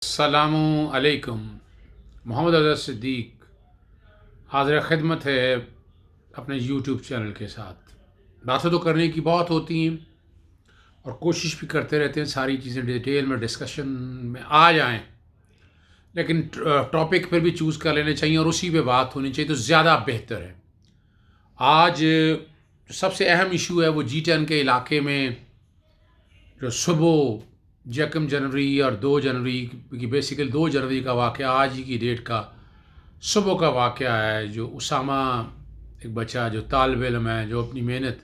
अस्सलामु अलैकुम। मोहम्मद अज़हर सिद्दीक हाज़िर ख़िदमत है अपने यूट्यूब चैनल के साथ। बातें तो करने की बहुत होती हैं और कोशिश भी करते रहते हैं सारी चीज़ें डिटेल में डिस्कशन में आ जाएं, लेकिन टॉपिक फिर भी चूज़ कर लेने चाहिए और उसी पे बात होनी चाहिए तो ज़्यादा बेहतर है। आज सबसे अहम इशू है वो G10 के इलाके में जो सुबह 1 जनवरी और 2 जनवरी की बेसिकली 2 जनवरी का वाक़या, आज ही की डेट का सुबह का वाक़या है। जो उसामा, एक बच्चा जो तालिब इल्म है, जो अपनी मेहनत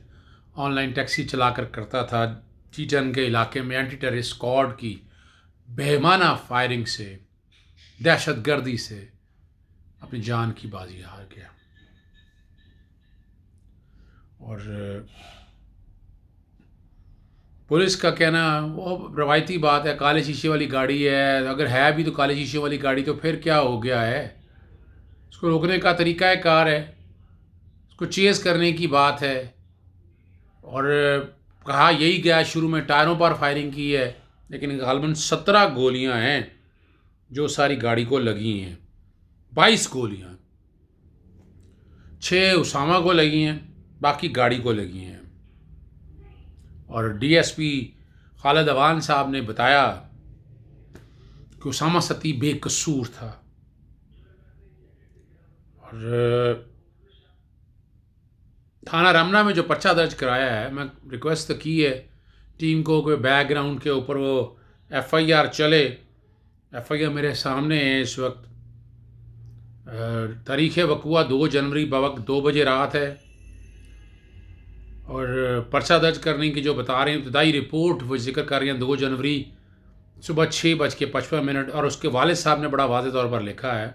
ऑनलाइन टैक्सी चलाकर करता था, G10 के इलाके में एंटी टेररिस्ट स्क्वाड की बेईमाना फायरिंग से, दहशतगर्दी से अपनी जान की बाजी हार गया। और पुलिस का कहना वो रवायती बात है, काले शीशे वाली गाड़ी है, अगर है भी तो काले शीशे वाली गाड़ी तो फिर क्या हो गया है। उसको रोकने का तरीका कार है, उसको चेज़ करने की बात है। और कहा यही गया शुरू में टायरों पर फायरिंग की है, लेकिन गालबन 17 गोलियां हैं जो सारी गाड़ी को लगी हैं। 22 गोलियां 6 उसामा को लगी हैं, बाकी गाड़ी को लगी हैं। और डीएसपी खालिद अवान साहब ने बताया कि उसामा सती बेकसूर था। और थाना रमना में जो पर्चा दर्ज कराया है, मैं रिक्वेस्ट तो की है टीम को कि बैकग्राउंड के ऊपर वो एफआईआर चले। एफआईआर मेरे सामने है इस वक्त। तारीख़ वक़ुआ 2 जनवरी बवक्त 2 बजे रात है। और पर्चा दर्ज करने की जो बता रहे हैं इब्तदाई रिपोर्ट वो जिक्र कर रही हैं 2 जनवरी सुबह 6:55। और उसके वालिद साहब ने बड़ा वाज़ेह तौर पर लिखा है,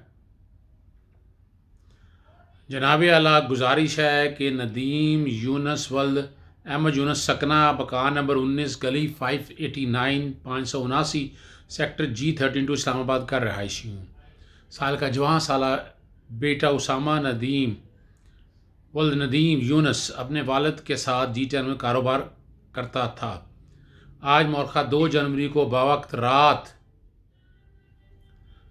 जनाब आला गुजारिश है कि नदीम यूनस वल्द अहमद यूनस सकना मकान नंबर 19 गली 589 579 सेक्टर G32 इस्लामाबाद का रहायशी हूँ। साल का जवान साला बेटा उसामा नदीम वल्द नदीम यूनस अपने वालिद के साथ G10 में कारोबार करता था। आज मौरखा 2 जनवरी को बवक्त रात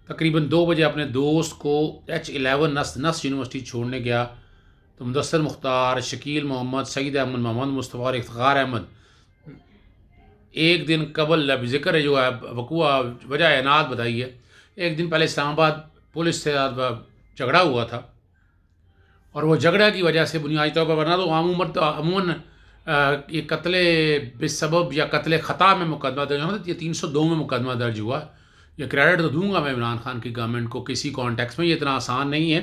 तकरीबन 2 बजे अपने दोस्त को H11 नस यूनिवर्सिटी छोड़ने गया तो मुदस्सर मुख्तार, शकील मोहम्मद, सईद अहमद, मोहम्मद मुस्तफ़ा और इफ्तिखार अहमद एक दिन कबल ज़िक्र है जो है वक़ुआ वजह एनात बताई है। एक दिन पहले इस्लामाबाद पुलिस से झगड़ा हुआ था और वो झगड़ा की वजह से बुनियादी तौर पर, वरना तो अमूमन ये कत्ले बेसबब या कत्ले ख़ता में मुकदमा दर्ज हुआ। ये 302 में मुकदमा दर्ज हुआ। ये क्रेडिट तो दूंगा मैं इमरान खान की गवर्नमेंट को किसी कॉन्टेक्स्ट में। ये इतना आसान नहीं है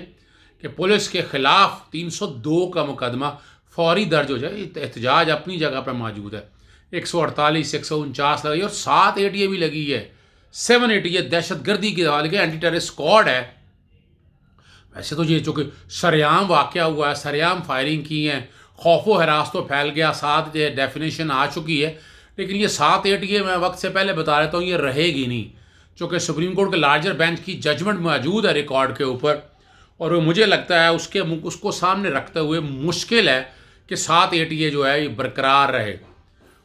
कि पुलिस के ख़िलाफ़ 302 का मुकदमा फौरी दर्ज हो जाए। एहतजाज अपनी जगह पर मौजूद है। 148 149 लगी और 7 ATA भी लगी है। 7 ATA दहशतगर्दी के हवाले के एंटी टेररिस्ट स्क्वाड है। वैसे तो ये चूँकि सरेआम वाक़या हुआ है, सरेआम फायरिंग की है, खौफ व हरास तो फैल गया, 7 डेफिनेशन आ चुकी है। लेकिन ये 7 ATA मैं वक्त से पहले बता रहता हूँ ये रहेगी नहीं, चूँकि सुप्रीम कोर्ट के लार्जर बेंच की जजमेंट मौजूद है रिकॉर्ड के ऊपर। और मुझे लगता है उसको सामने रखते हुए मुश्किल है कि 7 ATA जो है ये बरकरार रहे।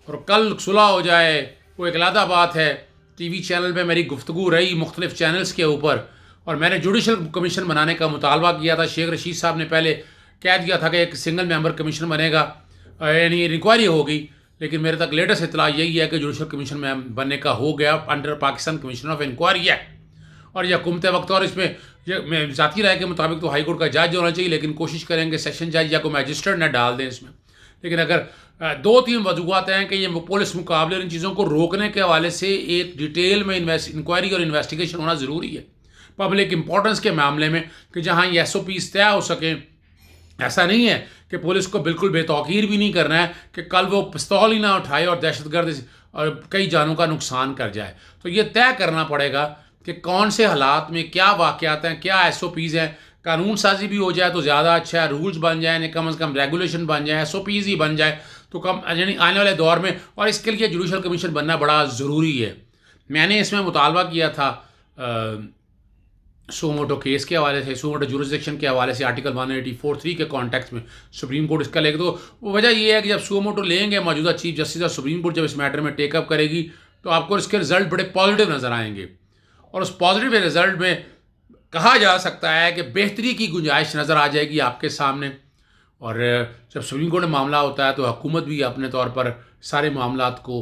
और कल सुलह हो जाए वो एक अलग बात है। TV चैनल पे मेरी गुफ्तगू रही मुख्तलिफ चैनल्स के ऊपर और मैंने जुडिशल कमीशन बनाने का मुतालबा किया था। शेख रशीद साहब ने पहले कह दिया था कि एक सिंगल मेंबर कमीशन बनेगा, यानी इंक्वायरी होगी। लेकिन मेरे तक लेटेस्ट इतला यही है कि जुडिशल कमीशन में बनने का हो गया under Pakistan commission of inquiry act. और यह हुकूमत वक्त और इसमें मैं ज़ाती राय के मुताबिक तो हाई कोर्ट का जज होना चाहिए, लेकिन कोशिश करेंगे सेशन जज या कोई मैजिस्ट्रेट न डाल दें इसमें। लेकिन अगर 2-3 वजूहत हैं कि ये पुलिस मुकाबले इन चीज़ों को रोकने के हवाले से एक डिटेल में इंक्वायरी और इन्वेस्टिगेशन होना ज़रूरी है पब्लिक इंपॉर्टेंस के मामले में, कि जहाँ ये SOPs तय हो सकें। ऐसा नहीं है कि पुलिस को बिल्कुल बेतौकीर भी नहीं करना है कि कल वो पिस्तौल ही ना उठाए और दहशतगर्द और कई जानों का नुकसान कर जाए। तो ये तय करना पड़ेगा कि कौन से हालात में क्या वाक़यात हैं, क्या SOPs हैं। कानून साजी भी हो जाए तो ज़्यादा अच्छा है, रूल्स बन जाए, कम से कम रेगुलेशन बन जाए, SOPs ही बन जाए तो कम यानी आने वाले दौर में। और इसके लिए जुडिशल कमीशन बनना बड़ा ज़रूरी है। मैंने इसमें मुतालबा किया था सुमोटो केस के हवाले से, सुमोटो जुरिसडिक्शन के हवाले से आर्टिकल 184(3) के कॉन्टेक्स्ट में सुप्रीम कोर्ट इसका लेगा। तो वजह यह है कि जब सुमोटो लेंगे मौजूदा चीफ जस्टिस और सुप्रीम कोर्ट जब इस मैटर में टेकअप करेगी तो आपको इसके रिजल्ट बड़े पॉजिटिव नज़र आएंगे। और उस पॉजिटिव रिजल्ट में कहा जा सकता है कि बेहतरी की गुंजाइश नज़र आ जाएगी आपके सामने। और जब सुप्रीम कोर्ट में मामला होता है तो हुकूमत भी अपने तौर पर सारे मामलात को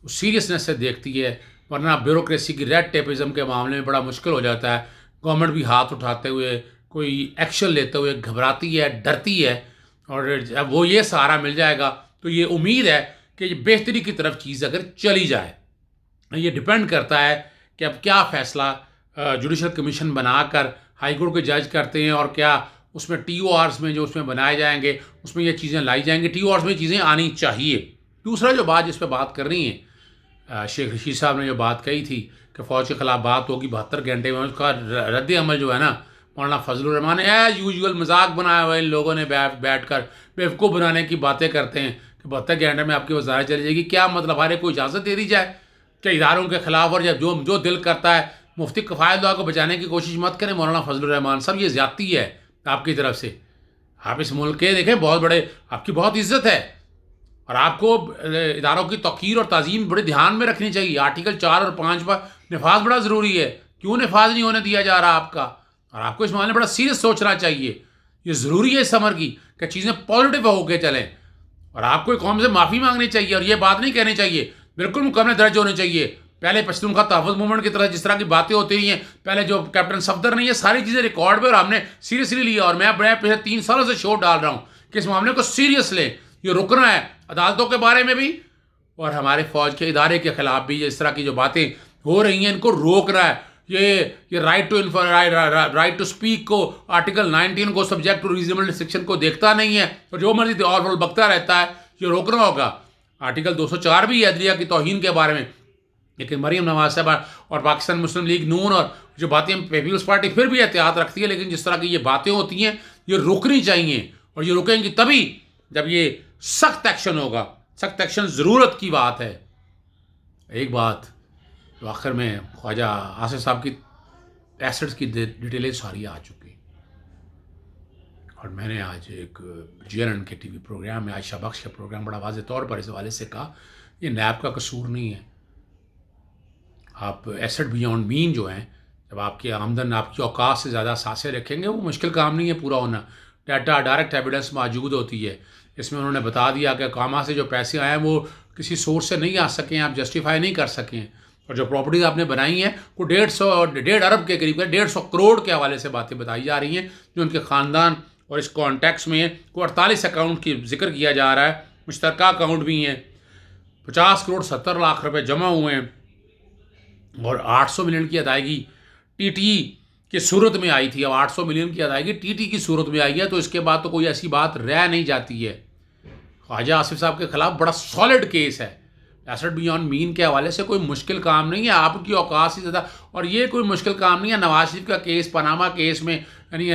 सीरियसनेस से देखती है, वरना ब्यूरोक्रेसी की रेड टेपिज्म के मामले में बड़ा मुश्किल हो जाता है। गवर्नमेंट भी हाथ उठाते हुए, कोई एक्शन लेते हुए घबराती है, डरती है। और जब वो ये सहारा मिल जाएगा तो ये उम्मीद है कि ये बेहतरी की तरफ चीज़ अगर चली जाए। ये डिपेंड करता है कि अब क्या फ़ैसला जुडिशल कमीशन बनाकर हाई कोर्ट के जज करते हैं, और क्या उसमें TORs में जो उसमें बनाए जाएंगे उसमें ये चीज़ें लाई जाएंगी। TORs में चीज़ें आनी चाहिए। दूसरा जो बात जिस पर बात कर रही हैं, शेख रशीद साहब ने जो बात कही थी कि फ़ौज के ख़िलाफ़ बात होगी 72 घंटे में, उसका रद्द अमल जो है ना, मौलाना फजलुर रहमान एज़ यूजुअल मजाक बनाया हुआ है। इन लोगों ने बैठ कर बेवकूफ़ बनाने की बातें करते हैं कि 72 घंटे में आपकी वजारत चली जाएगी। क्या मतलब, हमारे को इजाज़त दे दी जाए कि इदारों के ख़िलाफ़, और जब जो दिल करता है मुफ्ती कफ़ायतुल्लाह को बचाने की कोशिश मत करें। मौलाना फजलुर रहमान साहब, ये ज़्यादती है आपकी तरफ से। आप इस मुल्क के देखें बहुत बड़े, आपकी बहुत इज्जत है, और आपको इदारों की तौक़ीर और ताज़ीम बड़े ध्यान में रखनी चाहिए। आर्टिकल 4 और 5 पर नफाज बड़ा ज़रूरी है। क्यों नफाज नहीं होने दिया जा रहा आपका? और आपको इस मामले में बड़ा सीरियस सोचना चाहिए। ये ज़रूरी है इस समर की कि चीज़ें पॉजिटिव होकर चलें, और आपको कौम से माफ़ी मांगनी चाहिए, और ये बात नहीं कहनी चाहिए, बिल्कुल मुकम्मल दर्ज होने चाहिए। पहले पश्तूनख्वा तहफ़्फ़ुज़ मूवमेंट की तरह जिस तरह की बातें होती रही हैं, पहले जो कैप्टन सफदर ने, ये सारी चीज़ें रिकॉर्ड पे और हमने सीरियसली लिया। और मैं बड़े पिछले 3 सालों से शोर डाल रहा हूँ कि इस मामले को सीरियस लें। ये रुकना है, अदालतों के बारे में भी और हमारे फ़ौज के इदारे के ख़िलाफ़ भी इस तरह की जो बातें हो रही हैं इनको रोकना है। ये राइट टू स्पीक को, आर्टिकल 19 को, सब्जेक्ट टू रीजनेबल रिस्ट्रिक्शन को देखता नहीं है, और जो मर्जी और बकता रहता है। ये रोकना होगा। आर्टिकल 204 भी है अदलिया की तौहीन के बारे में, लेकिन मरीम नवाज साहबा और पाकिस्तान मुस्लिम लीग नून और जो बातें पीपल्स पार्टी फिर भी एहतियात रखती है, लेकिन जिस तरह की ये बातें होती हैं ये रुकनी चाहिए, और ये रुकेंगी तभी जब ये सख्त एक्शन होगा। सख्त एक्शन ज़रूरत की बात है। एक बात तो आखिर में, ख्वाजा आसिफ साहब की एसेट्स की डिटेलें सारी आ चुकी, और मैंने आज एक GNN के TV प्रोग्राम में, आयशा बख्श के प्रोग्राम, बड़ा वाज़ेह तौर पर इस हवाले से कहा, ये नैब का कसूर नहीं है। आप एसेट बियॉन्ड मीन जो हैं, जब आपकी आमदन आपकी औकात से ज़्यादा सांसें रखेंगे, वो मुश्किल काम नहीं है पूरा होना। डाटा डायरेक्ट एविडेंस मौजूद होती है। इसमें उन्होंने बता दिया कि कामा से जो पैसे आए हैं वो किसी सोर्स से नहीं आ सके, आप जस्टिफाई नहीं कर सकें। और जो प्रॉपर्टीज़ आपने बनाई हैं वो 1.5 अरब के करीब, 150 करोड़ के हवाले से बातें बताई जा रही हैं, जो उनके ख़ानदान और इस कॉन्टैक्ट्स में को 48 अकाउंट की जिक्र किया जा रहा है। मुश्तरका अकाउंट भी हैं। 50 करोड़ 70 लाख रुपए जमा हुए हैं, और 800 मिलियन की अदायगी TT की सूरत में आई थी। अब 800 मिलियन की अदायगी TT की सूरत में आई है, तो इसके बाद तो कोई ऐसी बात रह नहीं जाती है। ख्वाजा आसिफ साहब के खिलाफ बड़ा सॉलिड केस है। एसेट बियॉन्ड मीन के हवाले से कोई मुश्किल काम नहीं है, आपकी औकात से ज़्यादा। और ये कोई मुश्किल काम नहीं है। नवाज शरीफ का केस, पनामा केस में, यानी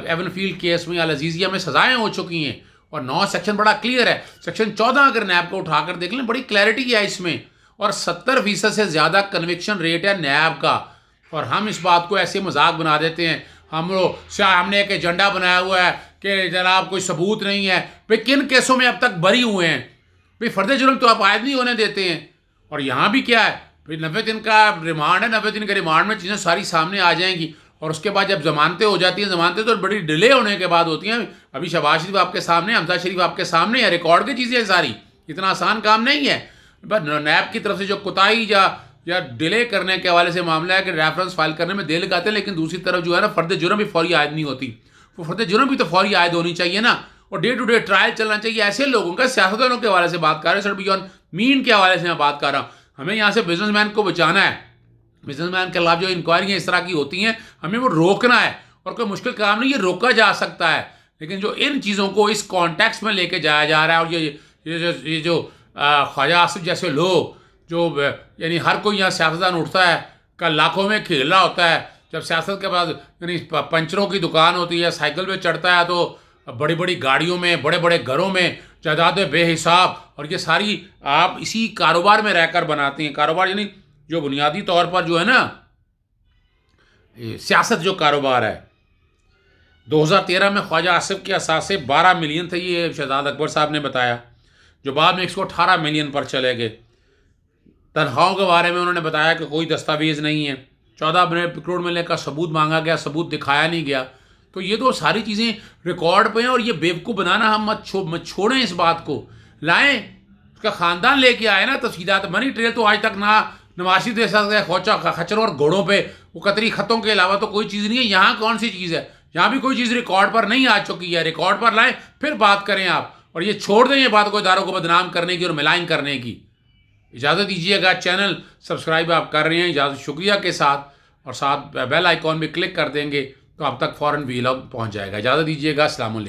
एवनफील्ड केस में, अल अजीज़िया में सज़ाएँ हो चुकी हैं, और 9 सेक्शन बड़ा क्लियर है। सेक्शन 14 अगर नैब को उठाकर देख लें, बड़ी क्लैरिटी है इसमें, और 70% से ज़्यादा कन्विक्शन रेट है नैब का। और हम इस बात को ऐसे मजाक बना देते हैं, हमने एक एजेंडा बनाया हुआ है कि जनाब कोई सबूत नहीं है। भाई किन केसों में अब तक बरी हुए हैं? भाई फर्द जुर्म तो आप आयद नहीं होने देते हैं। और यहाँ भी क्या है, भाई 90 दिन का रिमांड है, 90 दिन के रिमांड में चीज़ें सारी सामने आ जाएंगी, और उसके बाद जब जमानतें हो जाती हैं, जमानतें तो बड़ी डिले होने के बाद होती हैं। अभी शहबाज शरीफ आपके सामने, हमजा शरीफ आपके सामने है, रिकॉर्ड की चीज़ें सारी, इतना आसान काम नहीं है। बस नैब की तरफ से जो कोताही या डिले करने के हवाले से मामला है कि रेफरेंस फाइल करने में देर लगाते हैं, लेकिन दूसरी तरफ जो है ना, फर्द जुर्म भी फौरी आयद नहीं होती। वो फर्द जुर्म भी तो फौरी आयद होनी चाहिए ना, और डे टू डे ट्रायल चलना चाहिए। ऐसे लोगों का, सियासतदानों के हवाले से बात कर रहे हैं, सर बियॉन्ड मीन के हवाले से मैं बात कर रहा हूँ। हमें यहाँ से बिजनेसमैन को बचाना है। बिजनेसमैन के खिलाफ जो इंक्वायरियाँ इस तरह की होती हैं, हमें वो रोकना है, और कोई मुश्किल काम नहीं, ये रोका जा सकता है। लेकिन जो इन चीज़ों को इस कॉन्टेक्स्ट में लेके जाया जा रहा है, और ये जो ख्वाजा आसिफ जैसे लोग, जो यानी हर कोई यहाँ सियासतदान उठता है, कल लाखों में खेल रहा होता है, जब सियासत के बाद यानी पंचरों की दुकान होती है, साइकिल पे चढ़ता है, तो बड़ी बड़ी गाड़ियों में, बड़े बड़े घरों में जायदादें बेहिसाब, और ये सारी आप इसी कारोबार में रहकर बनाते हैं। कारोबार यानी जो बुनियादी तौर पर जो है ना, सियासत जो कारोबार है। 2013 में ख्वाजा आसिफ के असासे 12 मिलियन थे, ये शहजाद अकबर साहब ने बताया, जो बाद में 118 मिलियन पर चले गए। तनख्वाहों के बारे में उन्होंने बताया कि कोई दस्तावेज़ नहीं है, 14 करोड़ मिलने का सबूत मांगा गया, सबूत दिखाया नहीं गया। तो ये तो सारी चीज़ें रिकॉर्ड पे हैं और ये बेवकूफ़ बनाना हम मत छोड़ें, इस बात को लाएं। उसका ख़ानदान लेके आए ना तफसीलात। मनी ट्रेल तो आज तक ना नवासी दे सकते हैं, खोचा खच्चरों और घोड़ों पे वो कतरी ख़तों के अलावा तो कोई चीज़ नहीं है। यहाँ कौन सी चीज़ है? यहाँ भी कोई चीज़ रिकॉर्ड पर नहीं आ चुकी है। रिकॉर्ड पर लाएं फिर बात करें आप, और ये छोड़ दें ये बात को इदारों को बदनाम करने की और मिलाइन करने की। इजाज़त दीजिएगा। चैनल सब्सक्राइब आप कर रहे हैं, इजाज़त शुक्रिया के साथ, और साथ बेल आइकॉन भी क्लिक कर देंगे तो आप तक फ़ौरन वीलॉग पहुँच जाएगा। इजाज़त दीजिएगा। अस्सलाम वालेकुम।